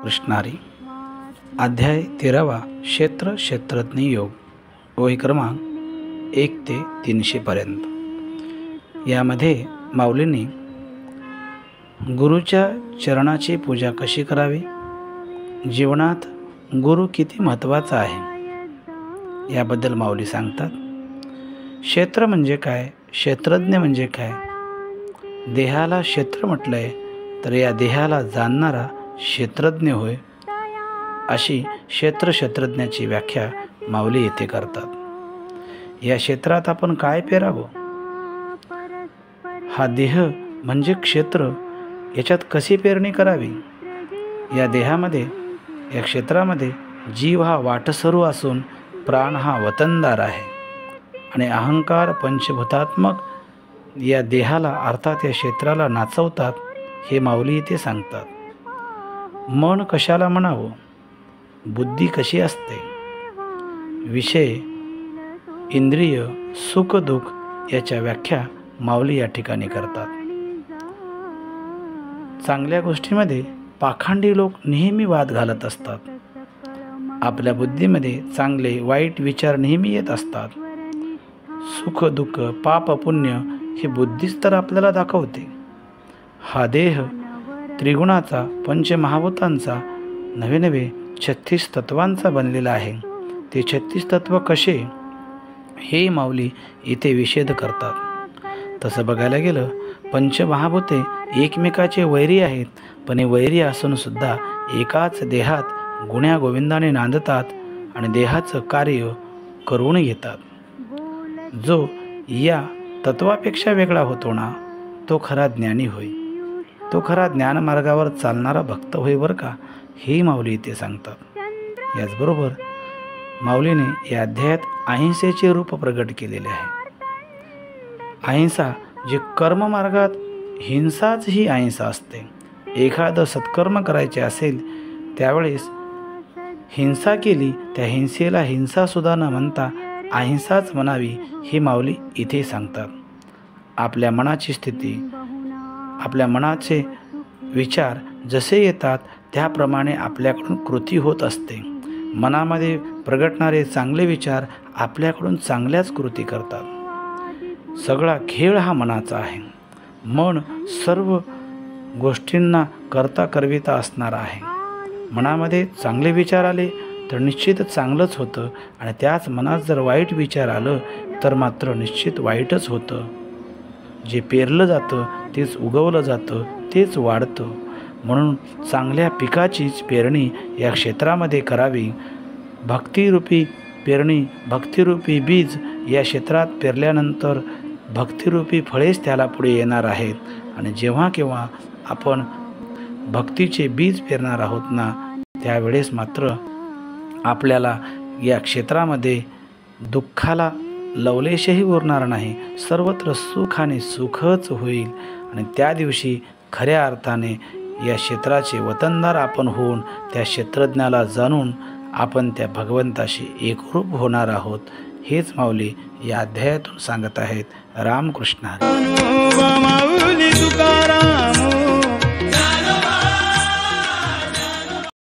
कृष्णारी. अध्याय 13वा क्षेत्र क्षेत्रज्ञ योग, वही क्रमांक 1 ते 300 पर्यंत. यामध्ये माऊलींनी गुरुच्या चरणाची पूजा कशी करावी, जीवनात गुरु किती महत्त्वाचा आहे याबद्दल माऊली सांगतात. क्षेत्र म्हणजे काय, क्षेत्रज्ञ म्हणजे काय. देहाला क्षेत्र म्हटलंय तर या देहाला जाणणारा क्षेत्रज्ञ होय, अशी क्षेत्र क्षेत्रज्ञाची व्याख्या माऊली येथे करतात. या क्षेत्रात आपण काय पेरावं, हा देह म्हणजे क्षेत्र, याच्यात कशी पेरणी करावी. या देहामध्ये, या क्षेत्रामध्ये जीव हा वाटसरू असून प्राण हा वतनदार आहे आणि अहंकार पंचभूतात्मक या देहाला अर्थात या क्षेत्राला नाचवतात, हे माऊली इथे सांगतात. मन कशाला म्हणावं, बुद्धी कशी असते, विषय इंद्रिय सुख दुःख याच्या व्याख्या माऊली या ठिकाणी करतात. चांगल्या गोष्टीमध्ये पाखंडी लोक नेहमी वाद घालत असतात. आपल्या बुद्धीमध्ये चांगले वाईट विचार नेहमी येत असतात. सुख दुःख पाप पुण्य हे बुद्धीच तर आपल्याला दाखवते. हा देह त्रिगुणाचा पंचमहाभूतांचा नवे नवे 36 तत्वांचा बनलेला आहे. ते 36 तत्व कसे, हे माऊली इथे विषेद करतात. तसं बघायला गेलं पंचमहाभूते एकमेकाचे वैरी आहेत, पण हे वैरी असून सुद्धा एकाच देहात गुण्या गोविंदाने नांदतात आणि देहाचं कार्य करून घेतात. जो या तत्वापेक्षा वेगळा होतो ना, तो खरा ज्ञानी होय, तो खरा ज्ञानमार्गावर चालणारा भक्त होय बरं का, हे माऊली इथे सांगतात. याचबरोबर माऊलीने या अध्यायात अहिंसेचे रूप प्रगट केलेले आहे. अहिंसा जे कर्ममार्गात, हिंसाच ही अहिंसा असते. एखादं सत्कर्म करायचे असेल त्यावेळेस हिंसा केली, त्या हिंसेला हिंसासुद्धा न म्हणता अहिंसाच म्हणावी, हे माऊली इथे सांगतात. आपल्या मनाची स्थिती, आपल्या मनाचे विचार जसे येतात त्याप्रमाणे आपल्याकडून कृती होत असते. मनामध्ये प्रगटणारे चांगले विचार आपल्याकडून चांगल्याच कृती करतात. सगळा खेळ हा मनाचा आहे. मन सर्व गोष्टींना करता करविता असणारा आहे. मनामध्ये चांगले विचार आले तर निश्चित चांगलंच होतं आणि त्याच मनात जर वाईट विचार आलं तर मात्र निश्चित वाईटच होतं. जे पेरलं जातं तेच उगवलं जातं, तेच वाढतं. म्हणून चांगल्या पिकाचीच पेरणी या क्षेत्रामध्ये करावी. भक्तिरूपी पेरणी, भक्तिरूपी बीज या क्षेत्रात पेरल्यानंतर भक्तिरूपी फळेच त्याला पुढे येणार आहेत. आणि जेव्हा केव्हा आपण भक्तीचे बीज पेरणार आहोत ना, त्यावेळेस मात्र आपल्याला या क्षेत्रामध्ये दुःखाला लवलेशही उरणार नाही. सर्वत्र सुख आणि सुखच होईल आणि त्या दिवशी खऱ्या अर्थाने या क्षेत्राचे वतनदार आपण होऊन त्या क्षेत्रज्ञाला जाणून आपण त्या भगवंताशी एकरूप होणार आहोत, हेच माऊली या अध्यायातून सांगत आहेत. रामकृष्ण हरी.